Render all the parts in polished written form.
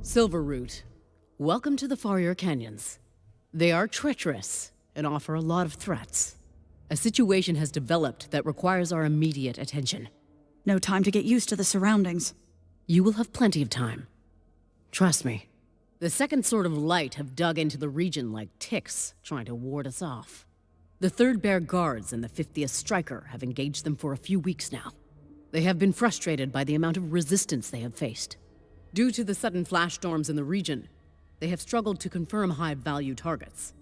Silverroot, welcome to the Farrier Canyons. They are treacherous and offer a lot of threats. A situation has developed that requires our immediate attention. No time to get used to the surroundings. You will have plenty of time. Trust me. The Second Sword of Light have dug into the region like ticks, trying to ward us off. The 3rd Bear Guards and the 50th Striker have engaged them for a few weeks now. They have been frustrated by the amount of resistance they have faced. Due to the sudden flash storms in the region, they have struggled to confirm high-value targets.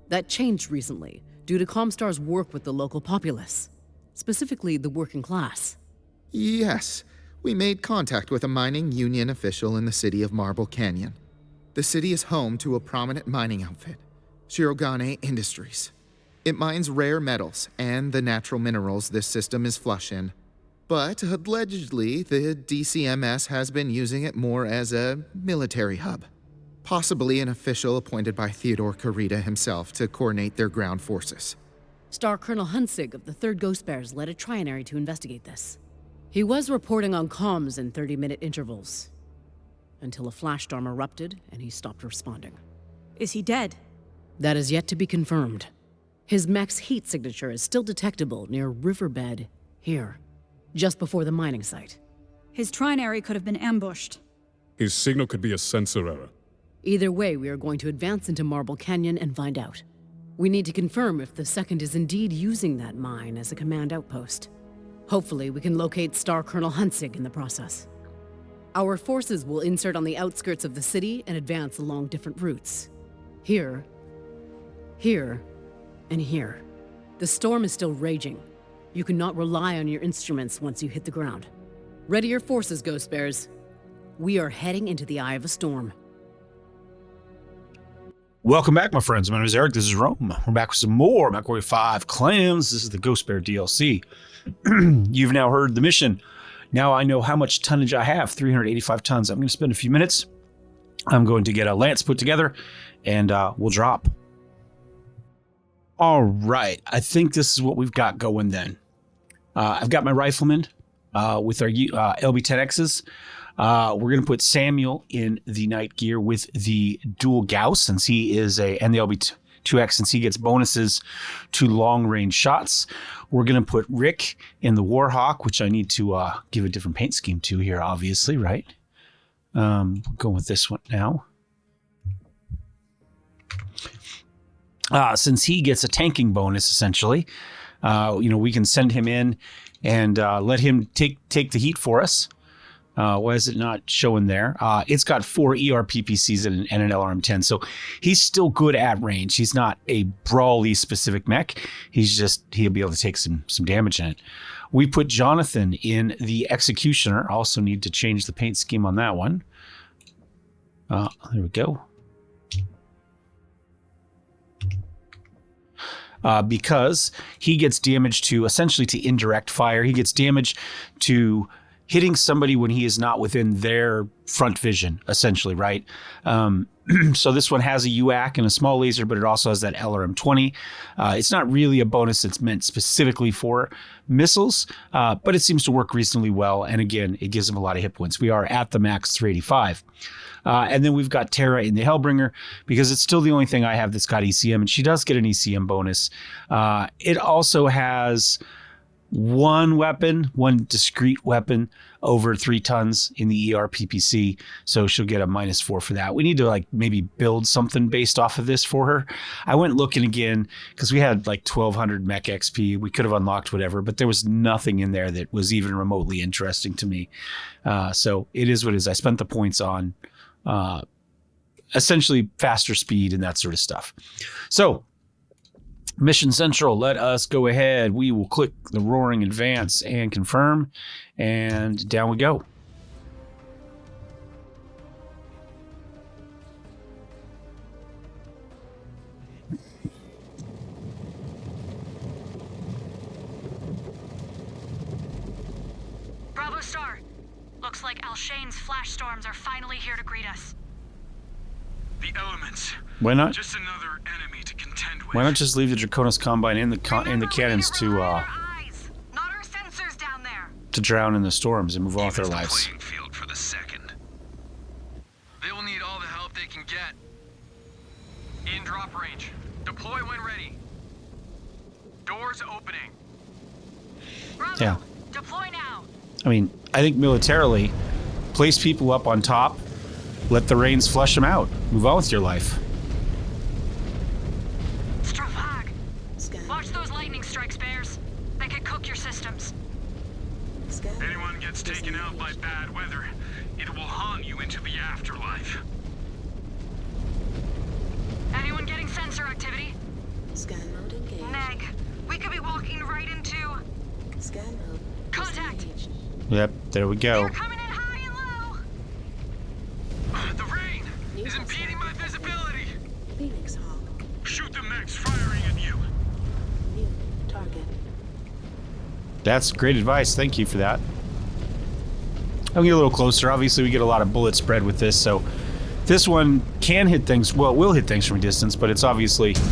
That changed recently due to Comstar's work with the local populace, specifically the working class. Yes, we made contact with a mining union official in the city of Marble Canyon. The city is home to a prominent mining outfit, Shirogane Industries. It mines rare metals and the natural minerals this system is flush in. But allegedly, the DCMS has been using it more as a military hub. Possibly an official appointed by Theodore Kurita himself to coordinate their ground forces. Star Colonel Hunsig of the 3rd Ghost Bears led a trinary to investigate this. He was reporting on comms in 30-minute intervals, until a flash storm erupted and he stopped responding. Is he dead? That is yet to be confirmed. His mech's heat signature is still detectable near Riverbed here, just before the mining site. His trinary could have been ambushed. His signal could be a sensor error. Either way, we are going to advance into Marble Canyon and find out. We need to confirm if the Second is indeed using that mine as a command outpost. Hopefully, we can locate Star Colonel Hunsig in the process. Our forces will insert on the outskirts of the city and advance along different routes. Here, and here. The storm is still raging. You cannot rely on your instruments once you hit the ground. Ready your forces, Ghost Bears. We are heading into the eye of a storm. Welcome back, my friends. My name is Eric. This is Rome. We're back with some more MechWarrior 5 Clans. This is the Ghost Bear DLC. You've now heard the mission. Now I know how much tonnage I have, 385 tons. I'm going to spend a few minutes. I'm going to get a lance put together, and we'll drop. All right. I think this is what we've got going then. I've got my riflemen with our LB-10Xs. We're going to put Samuel in the night gear with the dual Gauss, since he is and the LB-2X, since he gets bonuses to long-range shots. We're going to put Rick in the Warhawk, which I need to give a different paint scheme to here, obviously, right? We'll go with this one now. Since he gets a tanking bonus, essentially, we can send him in and let him take the heat for us. Why is it not showing there? It's got 4 ERPPCs and an LRM-10, so he's still good at range. He's not a brawly specific mech. He'll be able to take some damage in it. We put Jonathan in the Executioner. Also need to change the paint scheme on that one. There we go. Because he gets damage to essentially to indirect fire. He gets damage to hitting somebody when he is not within their front vision, essentially, right? So this one has a UAC and a small laser, but it also has that LRM-20. It's not really a bonus that's meant specifically for missiles, but it seems to work reasonably well. And again, it gives him a lot of hit points. We are at the max 385. And then we've got Tara in the Hellbringer, because it's still the only thing I have that's got ECM, and she does get an ECM bonus. It also has one discrete weapon over 3 tons in the ERPPC, so she'll get a -4 for that. We need to maybe build something based off of this for her. I went looking again because we had 1200 mech XP. We could have unlocked whatever, but there was nothing in there that was even remotely interesting to me. So it is what it is. I spent the points on essentially faster speed and that sort of stuff. So Mission Central, let us go ahead. We will click the Roaring Advance and confirm, and down we go. Bravo Star. Looks like Alshane's flash storms are finally here to greet us. The elements. Why not? Just another enemy to contend with. Why not just leave the Draconis Combine in the cannons to drown in the storms and move on with their lives? Playing field for the Second. They'll need In drop range. Deploy when ready. Doors opening. Bravo, Yeah. deploy now. I mean, I think militarily, place people up on top, let the rains flush them out. Move on with your life. Stravag. Watch those lightning strikes, Bears. They could cook your systems. Anyone gets taken out by bad weather, it will haunt you into the afterlife. Anyone getting sensor activity? Scan mode engaged. Neg, we could be walking right into... Scan mode. Contact. disengaged. Yep, there we go. They're coming in high and low. The rain is impeding my visibility. Phoenix Hawk. Shoot the mechs firing at you. New target. That's great advice. Thank you for that. I'll get a little closer. Obviously, we get a lot of bullet spread with this, so this one can hit things. Well, it will hit things from a distance, but it's obviously... Mech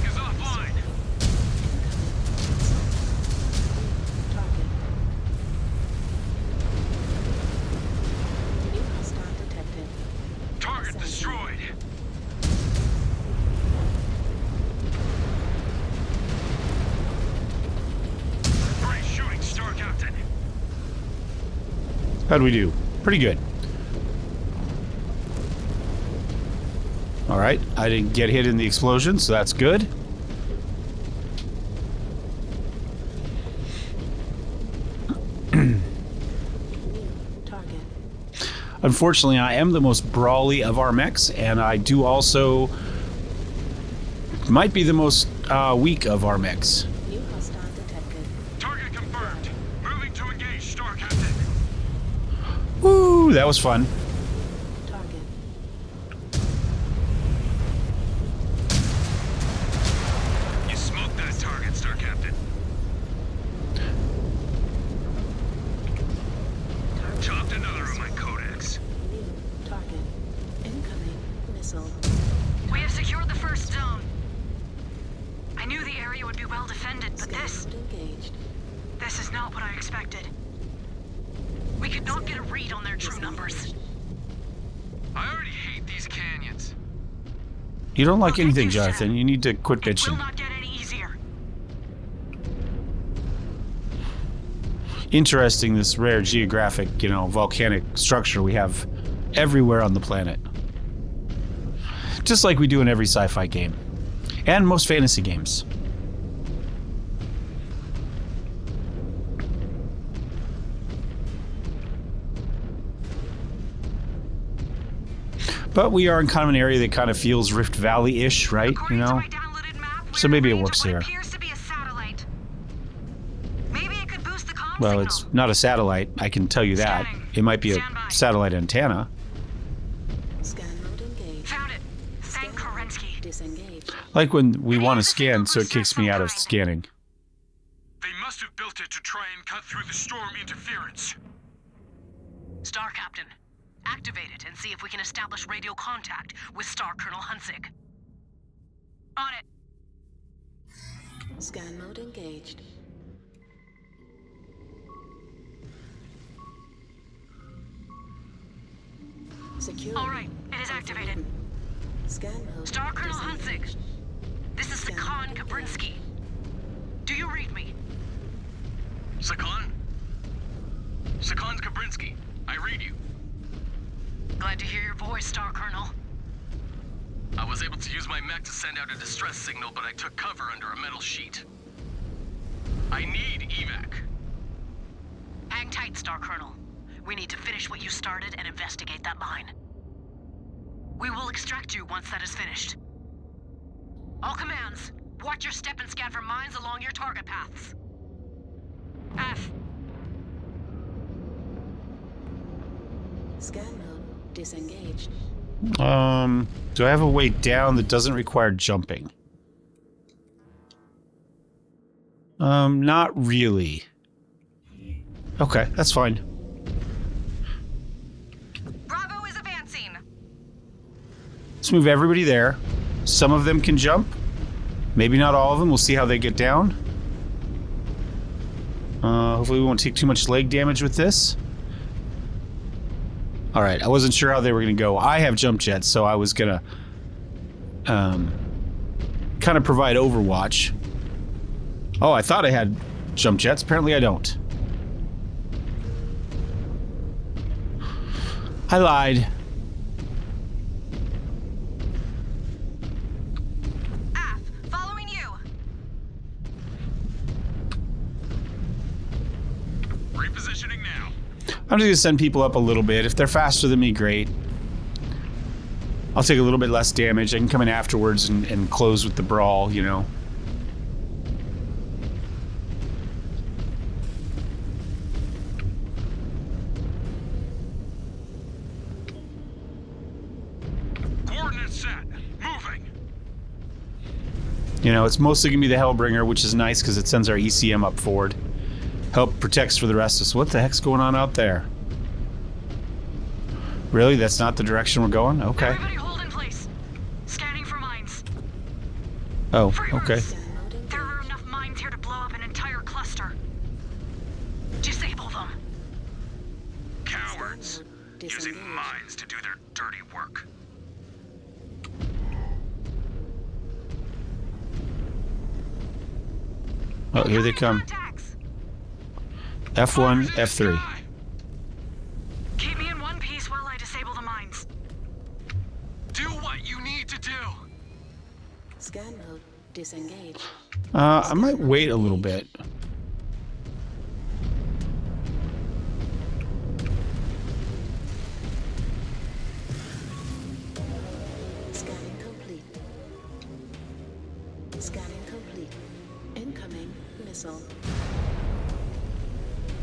is offline. Target. New hostile detected. Target destroyed. Great shooting, Star Captain. How'd we do? Pretty good. All right, I didn't get hit in the explosion, so that's good. New target. Unfortunately, I am the most brawly of our mechs, and I do also might be the most weak of our mechs. New hostile detected. Target confirmed. Moving to engage, Star Captain. Woo, that was fun. Target. You smoked that target, Star Captain. Chopped another of my codex. New target. Incoming missile. We have secured the first zone. I knew the area would be well defended, but Scan this mode engaged. is not what I expected. We could not get a read on their true numbers. I already hate these canyons. You don't like Okay, anything, Goose Jack. Jonathan. You need to quit It will bitching. not get any easier. Interesting, this rare geographic, volcanic structure we have everywhere on the planet. Just like we do in every sci-fi game. And most fantasy games. But we are in kind of an area that kind of feels Rift Valley-ish, right? According to my downloaded map, we're So maybe in it range works of what here. appears to be a satellite. Maybe it could boost the comm Well, signal. it's not a satellite, I can tell you that. Scanning. It might be a Stand by. satellite antenna. Scan mode engaged. Found it. Thank Kerensky. Disengaged. Like when we want to scan, so it kicks me out of scanning. They must have built it to try and cut through the storm interference. Star Captain, activate it and see if we can establish radio contact with Star Colonel Hunzig. On it. Scan mode engaged. Secure. All right, it is activated. Scan mode. Star Colonel disengaged. Hunzig, this is Sakan Kabrinsky. Do you read me? Sakan? Sakan Kabrinsky. I read you. Glad to hear your voice, Star Colonel. I was able to use my mech to send out a distress signal, but I took cover under a metal sheet. I need evac. Hang tight, Star Colonel. We need to finish what you started and investigate that mine. We will extract you once that is finished. All commands, watch your step and scan for mines along your target paths. F. Scan mode disengaged. Do I have a way down that doesn't require jumping? Not really. Okay, that's fine. Bravo is advancing. Let's move everybody there. Some of them can jump. Maybe not all of them. We'll see how they get down. Hopefully we won't take too much leg damage with this. All right, I wasn't sure how they were going to go. I have jump jets, so I was going to kind of provide overwatch. Oh, I thought I had jump jets. Apparently I don't. I lied. Following you. Repositioning now. I'm just going to send people up a little bit. If they're faster than me, great. I'll take a little bit less damage. I can come in afterwards and close with the brawl, you know. Coordinates set. Moving. You know, it's mostly going to be the Hellbringer, which is nice because it sends our ECM up forward. Help protects for the rest of us. What the heck's going on out there? Really? That's not the direction we're going? Okay. Everybody hold in place. Scanning for mines. Oh, okay. There are enough mines here to blow up an entire cluster. Disable them. Cowards. Using mines to do their dirty work. Oh, here they come. Contacts. F1, F3. Keep me in one piece while I disable the mines. Do what you need to do. Scan mode disengaged. I might wait a little bit. Scanning complete. Scanning complete. Incoming missile.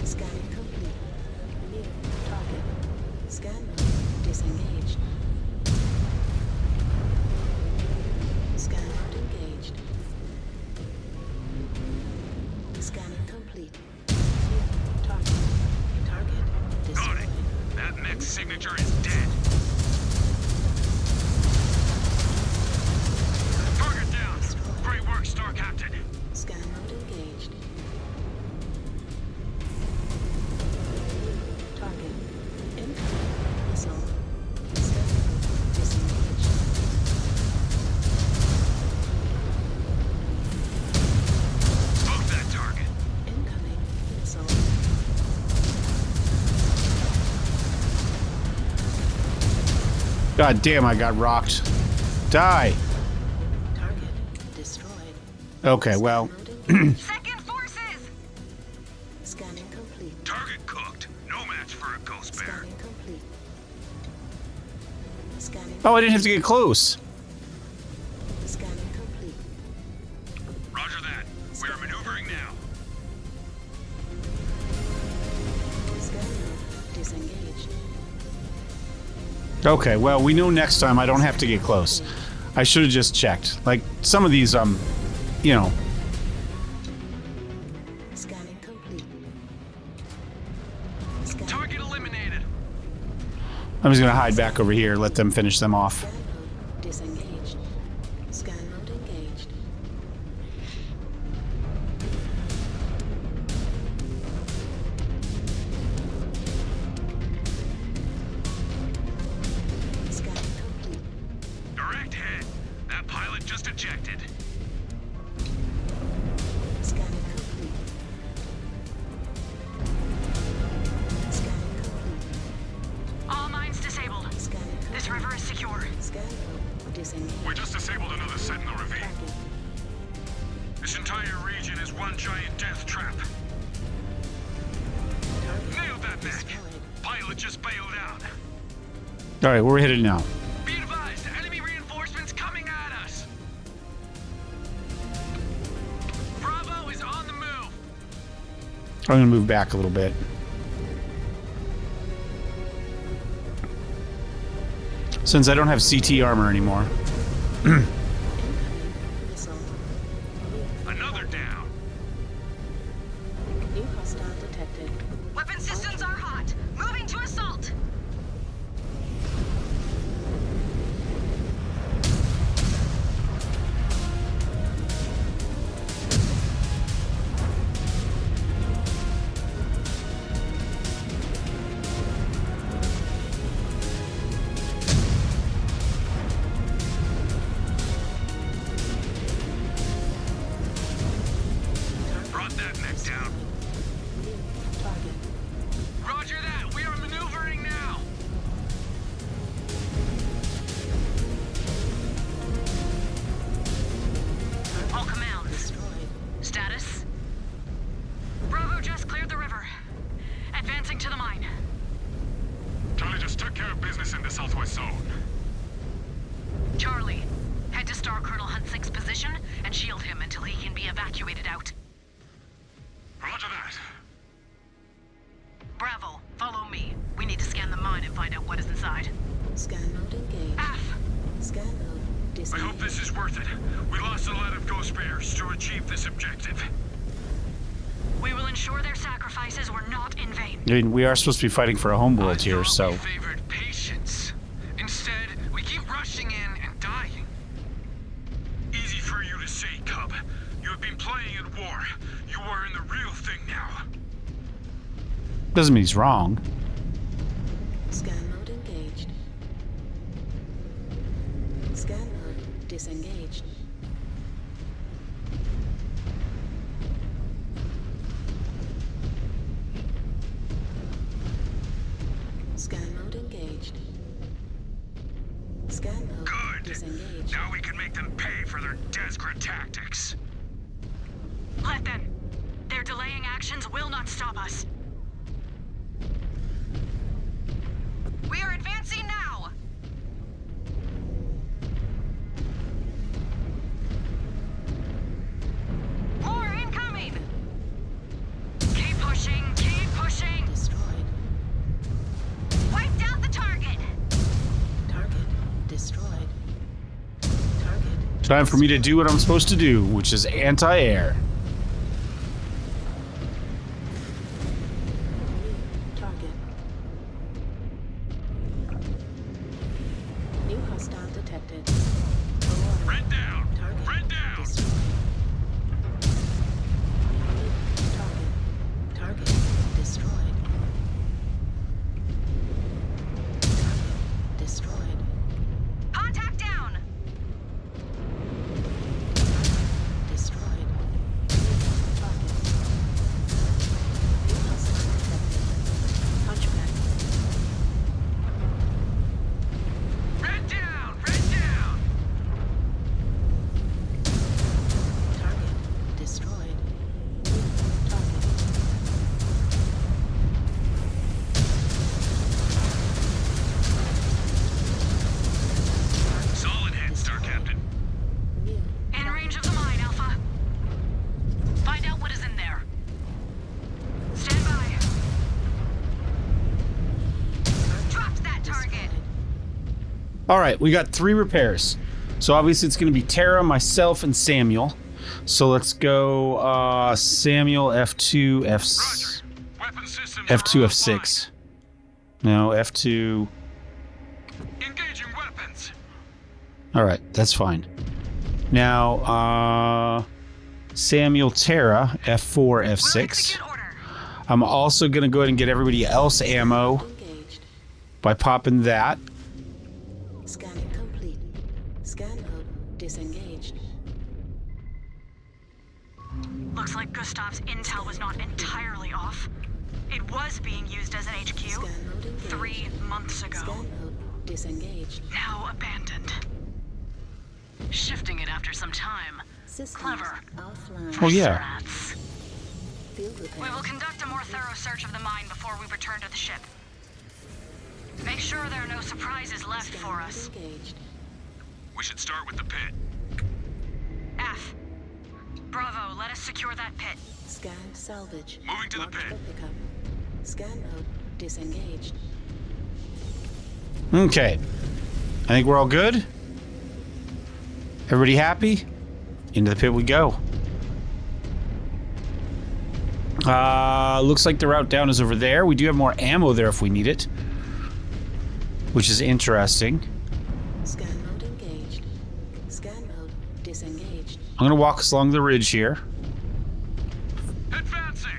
Scanning complete. New target. Scan mode disengaged. Scan mode engaged. Scanning complete. New target. Target Got destroyed. it. That mech's signature is dead. Target down. Great work, Star Captain. Scan mode engaged. Target. Incoming missile. Scan mode disengaged. Poke that target. Incoming missile. God damn, I got rocked. Die. Target destroyed. Okay, well, Mode engaged. Second forces! Scanning complete. Target cooked. No match for a ghost bear. Scanning complete. Scanning. oh, I didn't have to get close. Scanning complete. Roger that. We are maneuvering now. Scan mode disengaged. Okay, well, we know next time I don't have to get close. I should have just checked. Like, some of these, you know, Scanning complete. Scanning. Target eliminated. I'm just going to hide back over here, let them finish them off. Scan mode disengaged. Scan mode engaged. Scanning complete. Direct hit. That pilot just ejected. Scanning complete. Scanning complete. All mines disabled. Scanning complete. This river is secure. Scan mode disengaged. We just disabled another sentinel ravine. Target. This entire region is one giant death trap. Target Nailed that mech. destroyed. Pilot just bailed out. All right, where are we headed now? Be advised, enemy reinforcements coming at us. Bravo is on the move. I'm going to move back a little bit. Since I don't have CT armor anymore. Incoming missile. Another down. New hostile detected. Weapon systems are hot. Moving to assault. zone. Charlie, head to Star Colonel Hunt 6's position and shield him until he can be evacuated out. Roger that. Bravo, follow me. We need to scan the mine and find out what is inside. Scan mode engaged. F. Scan mode I disengaged. hope this is worth it. We lost a lot of ghost bears to achieve this objective. We will ensure their sacrifices were not in vain. I mean, we are supposed to be fighting for a homeworld here, so... We favored patience. Instead, we keep rushing in and dying. Easy for you to say, Cub. You have been playing at war. You are in the real thing now. Doesn't mean he's wrong. Scan mode engaged. Scan mode disengaged. Scan mode engaged. Scan mode Good. disengaged. Now we can make them pay for their desperate tactics. Let them. Their delaying actions will not stop us. We are advancing now! More incoming! Keep pushing, keep pushing! Destroyed. Wiped out the target! Target destroyed. Target. Time for me to do what I'm supposed to do, which is anti-air. Target. New hostile detected. Alarm. Red down! Target Red down! destroyed. Target. Target destroyed. Target destroyed. Contact down! Destroyed. Target. New hostile detected. Hunchback. Red down! Red down! Target destroyed. Target. Solid head, Star Captain. New. In range of the mine, Alpha. Find out what is in there. Stand by. Dropped that target! Alright, we got 3 repairs. So obviously it's going to be Tara, myself, and Samuel. So let's go Samuel, F2, Roger. Weapon systems F2, are F6. No, F2. offline. Engaging weapons. Alright, that's fine. Now, Samuel, Tara, F4, We'll F6. execute order. I'm also going to go ahead and get everybody else ammo Engaged. by popping that. Scanning complete. Scan mode disengaged. Looks like Gustav's intel was not entirely off. It was being used as an HQ Scan mode engaged. 3 months ago. Scan mode disengaged. Now abandoned. Shifting it after some time. Systems Clever. offline. Oh, yeah. Rats. Field repair. We will conduct a more thorough search of the mine before we return to the ship. Make sure there are no surprises left Scan for mode us. engaged. We should start with the pit. F. Bravo, let us secure that pit. Scan salvage. Moving to the Marked pit. for pickup. Scan mode disengaged. Okay. I think we're all good. Everybody happy? Into the pit we go. Looks like the route down is over there. We do have more ammo there if we need it, which is interesting. Scan mode engaged. Scan mode disengaged. I'm gonna walk us along the ridge here. Advancing.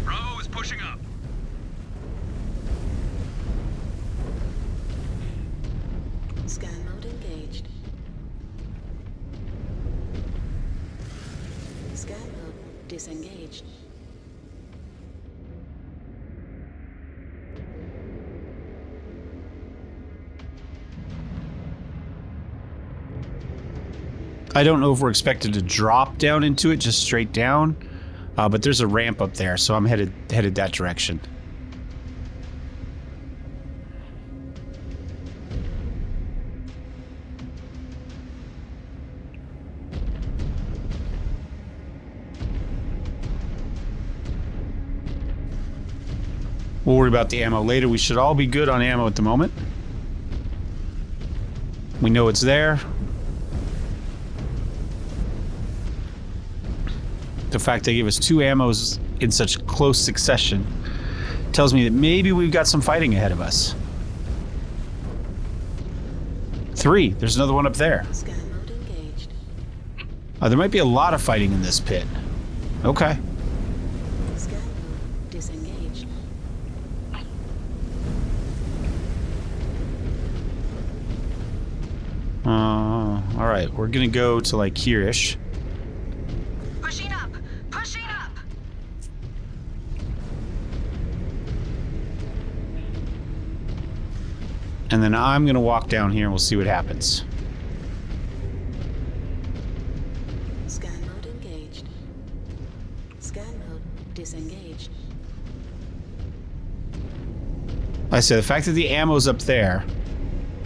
Bravo is pushing up. Scan mode engaged. Scan mode disengaged. I don't know if we're expected to drop down into it, just straight down. But there's a ramp up there, so I'm headed that direction. We'll worry about the ammo later. We should all be good on ammo at the moment. We know it's there. The fact they gave us 2 ammos in such close succession tells me that maybe we've got some fighting ahead of us. 3. There's another one up there. Scan mode engaged. There might be a lot of fighting in this pit. Okay. Scan mode disengaged. All right. We're gonna go to like here-ish. Pushing up! Pushing up! And then I'm gonna walk down here and we'll see what happens. Scan mode engaged. Scan mode disengaged. Like I said, the fact that the ammo's up there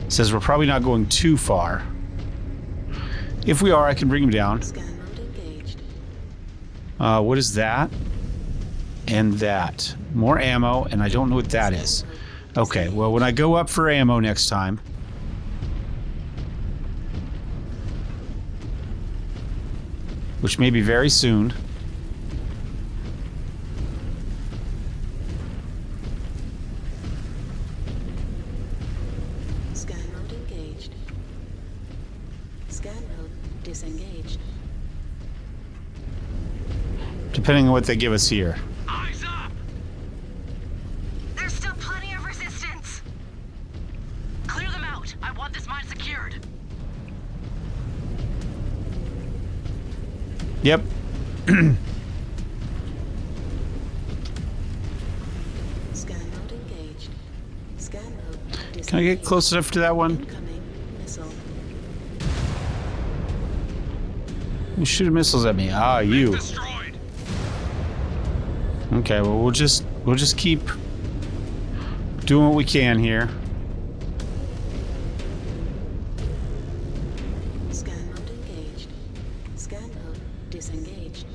says we're probably not going too far. If we are, I can bring him down. Scan mode engaged. What is that? And that. More ammo, and I don't know what that is. Okay, well, when I go up for ammo next time... which may be very soon... Scan mode engaged. Scan mode disengaged. depending on what they give us here. Eyes up! There's still plenty of resistance. Clear them out. I want this mine secured. Yep. Scan mode engaged. Scan mode disengaged. Can I get close enough to that one? Incoming missile. You shoot missiles at me. Ah, you. Destroyed. Okay, well we'll just keep doing what we can here. Scan mode engaged. Scan mode disengaged.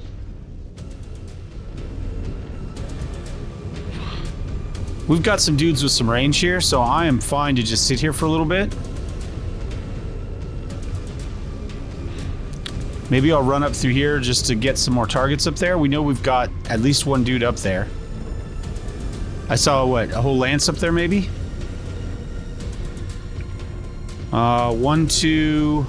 We've got some dudes with some range here, so I am fine to just sit here for a little bit. Maybe I'll run up through here just to get some more targets up there. We know we've got at least one dude up there. I saw, what, a whole lance up there, maybe? 1, 2...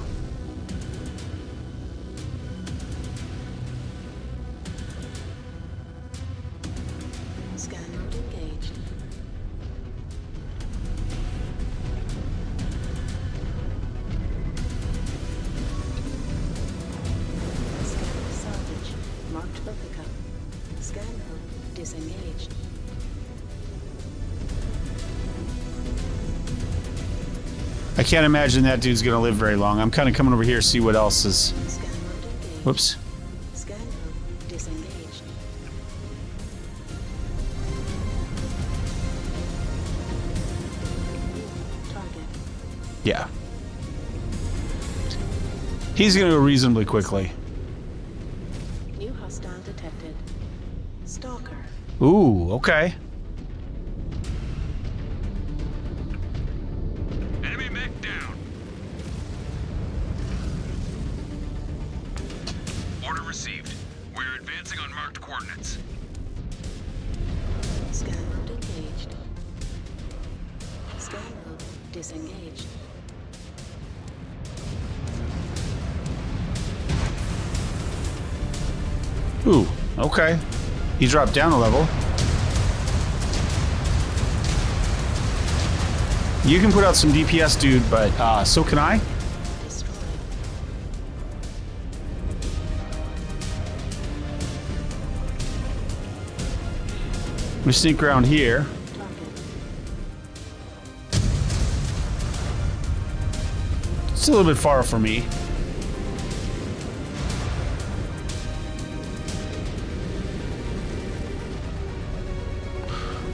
Scan mode engaged. Scan salvage. Marked for pickup. Scan mode disengaged. I can't imagine that dude's gonna live very long. I'm kind of coming over here to see what else is... Scan mode engaged. Whoops. Scan mode disengaged. Target. Yeah. He's gonna go reasonably quickly. New hostile detected. Stalker. Ooh, okay. Enemy mech down. Order received. We're advancing on marked coordinates. Scan mode engaged. Scan mode disengaged. Ooh, okay. He dropped down a level. You can put out some DPS, dude, but so can I. Destroyed. We sneak around here. Target. It's a little bit far for me.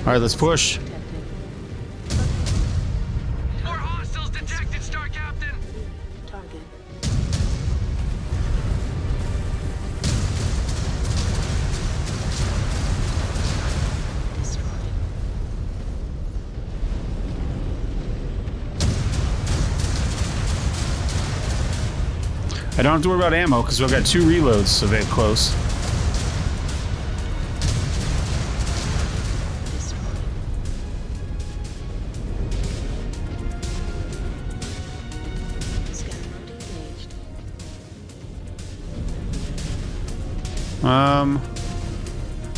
All right, let's push. More hostiles detected, Star Captain. Target. Destroyed. I don't have to worry about ammo because we've got 2 reloads, so they're close. Destroyed. Scan mode engaged.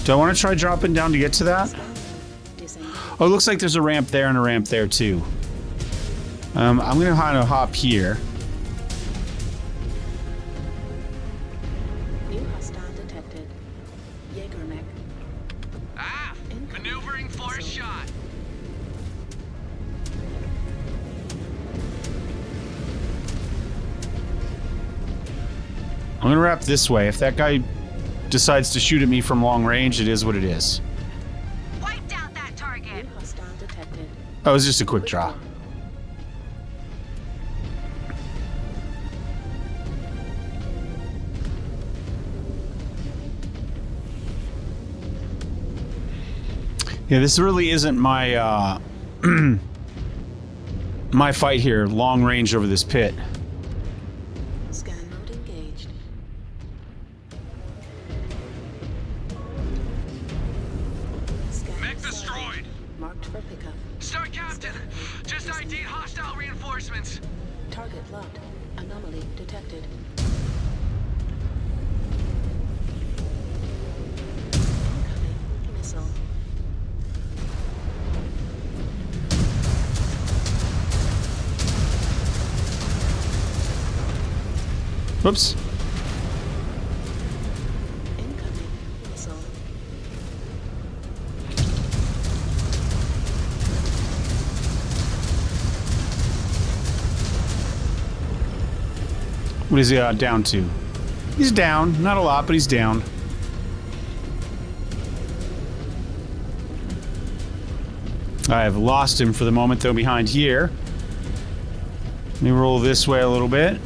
Do I want to try dropping down to get to that? Scan mode disengaged. Oh, it looks like there's a ramp there and a ramp there too. I'm gonna kind of hop here. New hostile detected. Jaeger mech. Ah, maneuvering for a shot. I'm gonna wrap this way. If that guy decides to shoot at me from long range, it is what it is. Wiped out that target. New hostile detected. Oh, it was just a quick draw. Yeah, this really isn't my my fight here. Long range over this pit. Scan mode engaged. Scan Mech sighted. destroyed. Marked for pickup. Star Captain, just ID'd hostile reinforcements. Target locked. Anomaly detected. Incoming missile. Whoops. Incoming missile. What is he down to? He's down. Not a lot, but he's down. I have lost him for the moment, though, behind here. Let me roll this way a little bit.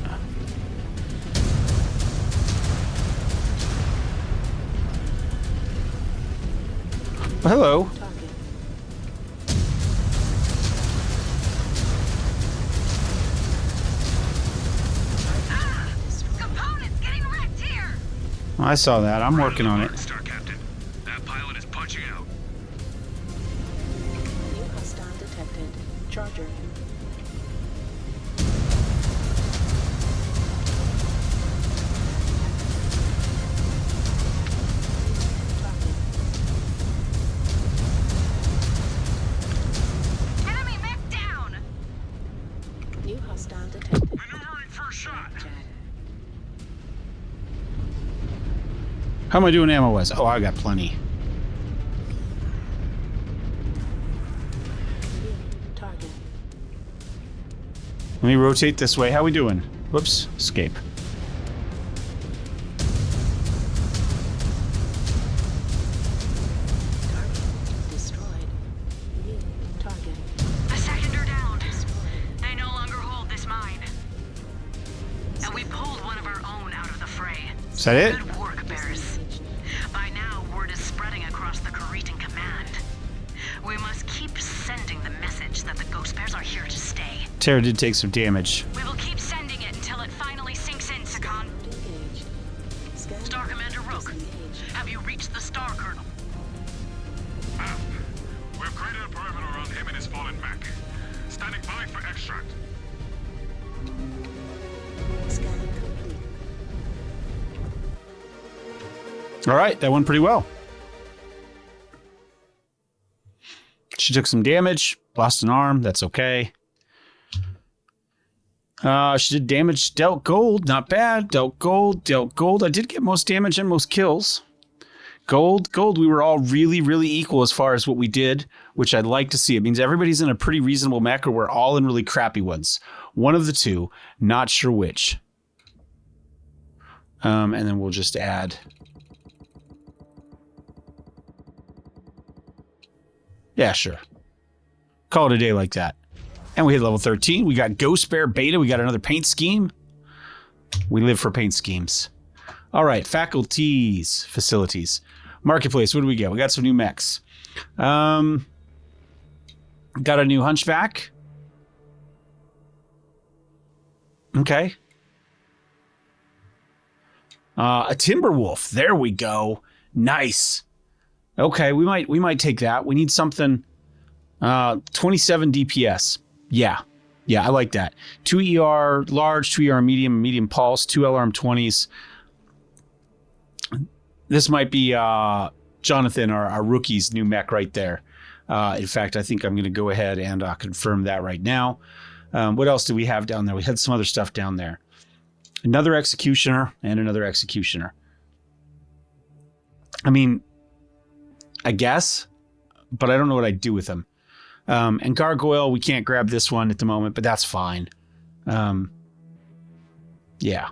Oh, hello. Target. Components getting wrecked here. I saw that. I'm working on it. Star Captain, that pilot is punching out. New hostile detected. Charger. Target. Enemy mech down. New hostile detected. Maneuvering for a shot. Jack. How am I doing ammo-wise? Oh, I got plenty. Target. Let me rotate this way. How we doing? Whoops. Escape. Target destroyed. New target A seconder down. destroyed. They no longer hold this mine. And we pulled one of our own out of the fray. Is that it? Good work, Bears. By now, word is spreading across the Cretan command. We must keep sending the message that the Ghost Bears are here to stay. Terra did take some damage. We will keep sending it until it finally sinks in, Sakon. Mode engaged. Scan Star Commander Rook, disengaged. have you reached the Star Colonel? We've created a perimeter around him and his fallen mech. Standing by for extract. Scan complete. All right, that went pretty well. She took some damage, lost an arm. That's okay. She did damage, dealt gold. Not bad. Dealt gold, dealt gold. I did get most damage and most kills. Gold. We were all really, really equal as far as what we did, which I'd like to see. It means everybody's in a pretty reasonable mech, or we're all in really crappy ones. One of the two. Not sure which. And then we'll just add... Yeah, sure. Call it a day like that. And we hit level 13. We got Ghost Bear Beta. We got another paint scheme. We live for paint schemes. All right, faculties, facilities. Marketplace, what do we get? We got some new mechs. Got a new Hunchback. Okay. A Timberwolf. There we go. Nice. Okay, we might take that. We need something 27 DPS. Yeah, I like that. 2 ER large, 2 ER medium pulse, 2 LRM20s. This might be Jonathan, our rookie's new mech right there. In fact, I think I'm going to go ahead and confirm that right now. What else do we have down there? We had some other stuff down there. Another Executioner and another Executioner. I mean, I guess, but I don't know what I'd do with them. And Gargoyle, we can't grab this one at the moment, but that's fine. Yeah.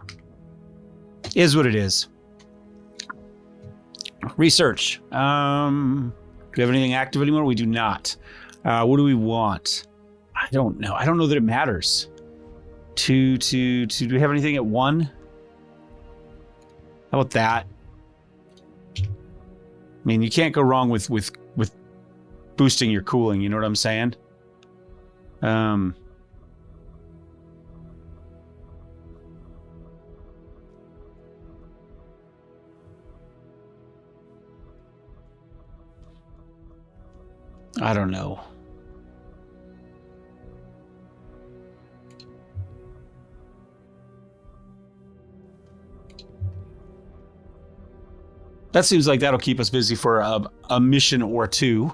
Is what it is. Research. Do we have anything active anymore? We do not. What do we want? I don't know. I don't know that it matters. Do we have anything at 1? How about that? I mean, you can't go wrong with boosting your cooling, you know what I'm saying? I don't know. That seems like that'll keep us busy for a mission or two.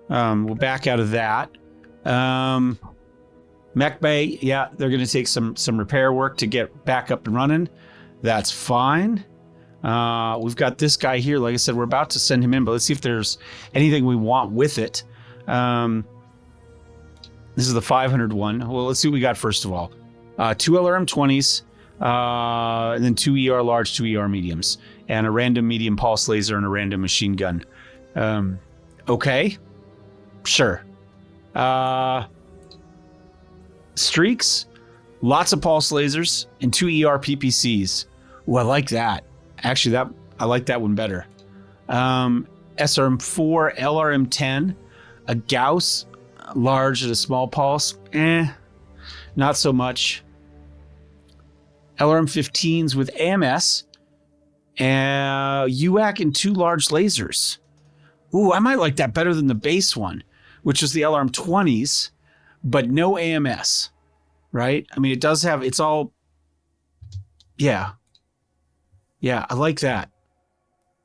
We'll back out of that. Mech Bay, yeah, they're going to take some repair work to get back up and running. That's fine. We've got this guy here. Like I said, we're about to send him in, but let's see if there's anything we want with it. This is the 500 one. Well, let's see what we got first of all. 2 LRM20s, and then 2 ER large, 2 ER mediums, and a random medium pulse laser and a random machine gun. Okay. Sure. Streaks, lots of pulse lasers, and 2 ER PPCs. Ooh, I like that. Actually, I like that one better. SRM4, LRM10, a Gauss, large and a small pulse. Not so much. LRM15s with AMS, UAC, and 2 large lasers. Ooh, I might like that better than the base one, which is the LRM20s, but no AMS, right? I mean, it does have, it's all, yeah. Yeah, I like that.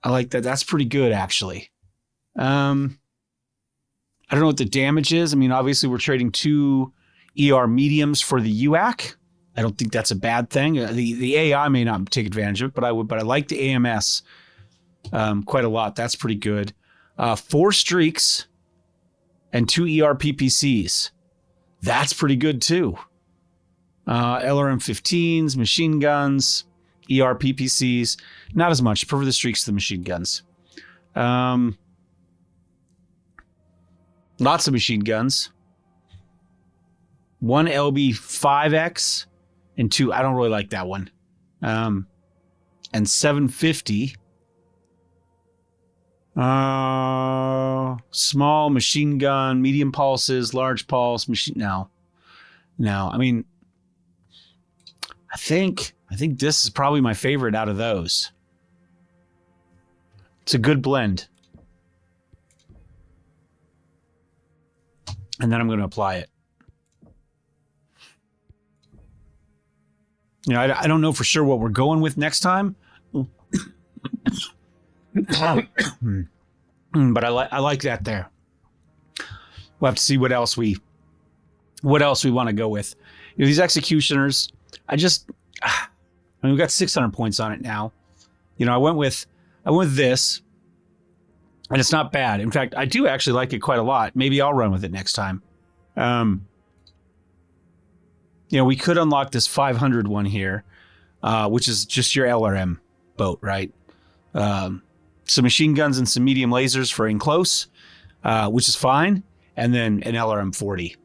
I like that. That's pretty good, actually. I don't know what the damage is. I mean, obviously, we're trading 2 ER mediums for the UAC. I don't think that's a bad thing. The AI may not take advantage of it, but I like the AMS quite a lot. That's pretty good. 4 streaks and 2 ER PPCs. That's pretty good too. LRM15s, machine guns, ER PPCs. Not as much. I prefer the streaks to the machine guns. Lots of machine guns. 1 LB5X and 2. I don't really like that one. And 750. Small machine gun, medium pulses, large pulse, machine. No. I mean, I think this is probably my favorite out of those. It's a good blend. And then I'm going to apply it. You know, I don't know for sure what we're going with next time. But I like that there. We'll have to see what else we want to go with. You know, these executioners, I mean, we've got 600 points on it now. You know, I went with this, and it's not bad. In fact, I do actually like it quite a lot. Maybe I'll run with it next time. You know, we could unlock this 500 one here, which is just your LRM boat, right? Some machine guns and some medium lasers for in close. which is fine, and then an LRM-40,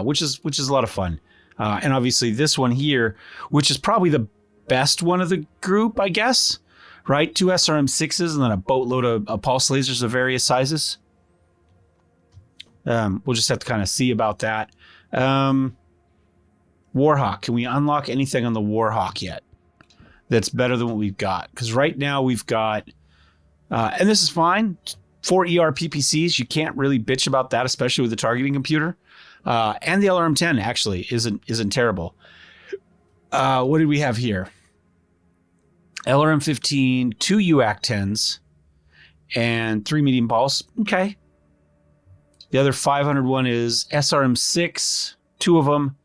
which is a lot of fun. And obviously this one here, which is probably the best one of the group, I guess, right? 2 SRM-6s and then a boatload of pulse lasers of various sizes. We'll just have to kind of see about that. Warhawk, can we unlock anything on the Warhawk yet that's better than what we've got? Because right now we've got, and this is fine, 4 ER PPCs. You can't really bitch about that, especially with the targeting computer. And the LRM-10 actually isn't terrible. What did we have here? LRM-15, 2 UAC-10s, and 3 medium pulse. Okay. The other 500 one is SRM-6, 2 of them,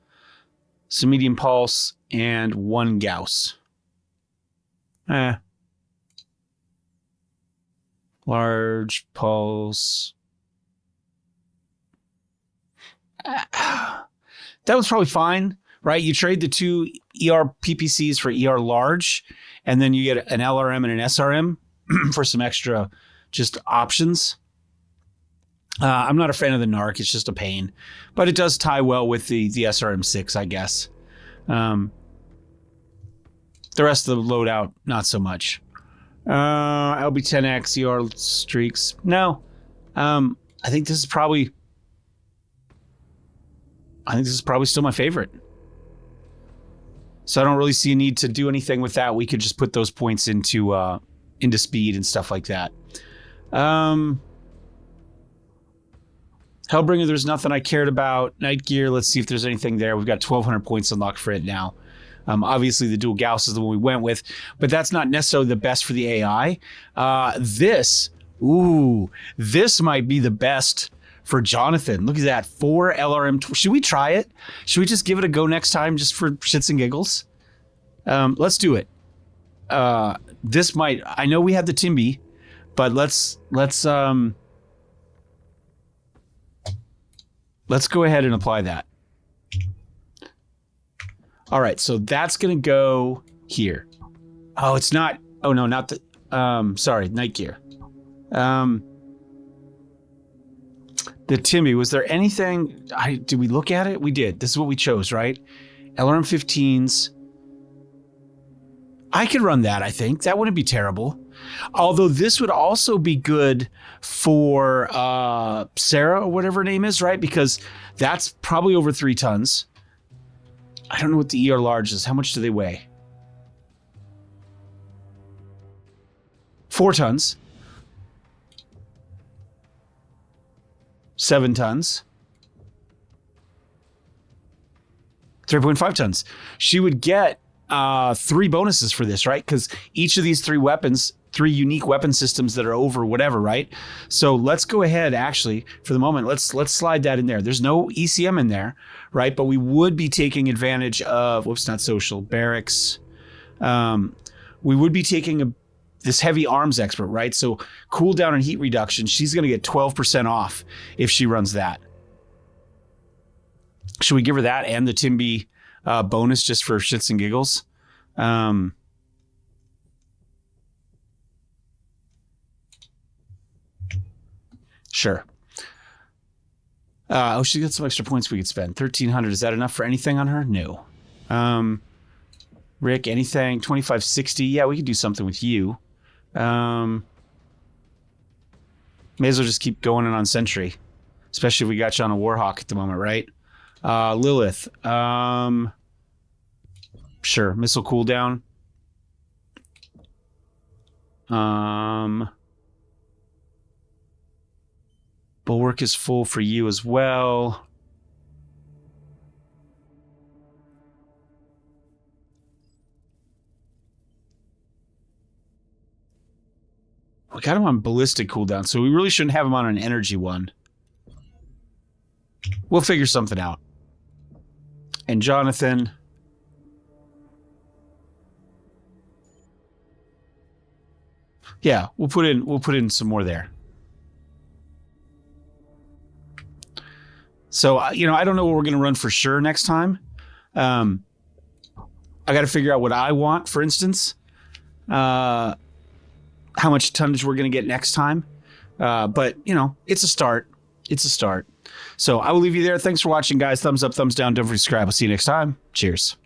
some medium pulse, and 1 Gauss. Large pulse. That was probably fine, right? You trade the 2 ER PPCs for ER large, and then you get an LRM and an SRM for some extra just options. I'm not a fan of the NARC. It's just a pain, but it does tie well with the SRM-6, I guess. The rest of the loadout, not so much. LB-10X, ER streaks. No. I think this is probably still my favorite. So I don't really see a need to do anything with that. We could just put those points into speed and stuff like that. Hellbringer, there's nothing I cared about. Night Gear, let's see if there's anything there. We've got 1,200 points unlocked for it now. Obviously, the dual Gauss is the one we went with, but that's not necessarily the best for the AI. This might be the best for Jonathan. Look at that, 4 LRM. Should we try it? Should we just give it a go next time just for shits and giggles? Let's do it. This might, I know we had the Timby, but let's go ahead and apply that. All right, so that's going to go here. Oh, it's not. Oh, no, not the. Sorry, Night Gear. The Timby, was there anything? Did we look at it? We did. This is what we chose, right? LRM-15s. I could run that, I think. That wouldn't be terrible. Although this would also be good for Sarah or whatever her name is, right? Because that's probably over 3 tons. I don't know what the ER large is. How much do they weigh? 4 tons. 7 tons. 3.5 tons. She would get 3 bonuses for this, right? Because each of these 3 weapons, 3 unique weapon systems that are over whatever, right? So let's go ahead, actually, for the moment, let's slide that in there. There's no ECM in there, right? But we would be taking advantage of, whoops, not social, barracks. We would be taking this heavy arms expert, right? So cooldown and heat reduction, she's going to get 12% off if she runs that. Should we give her that and the Timby bonus just for shits and giggles? Sure. Oh, she got some extra points we could spend. 1,300. Is that enough for anything on her? No. Rick, anything? 2560. Yeah, we could do something with you. May as well just keep going in on Sentry, especially if we got you on a Warhawk at the moment, right? Lilith. Sure. Missile cooldown. Bulwark is full for you as well. We got him on ballistic cooldown, so we really shouldn't have him on an energy one. We'll figure something out. And Jonathan. Yeah, we'll put in some more there. So, I don't know what we're going to run for sure next time. I got to figure out what I want, for instance. How much tonnage we're going to get next time. But, it's a start. it's a start. So I will leave you there. Thanks for watching, guys. Thumbs up, thumbs down. Don't forget to subscribe. We'll see you next time. Cheers.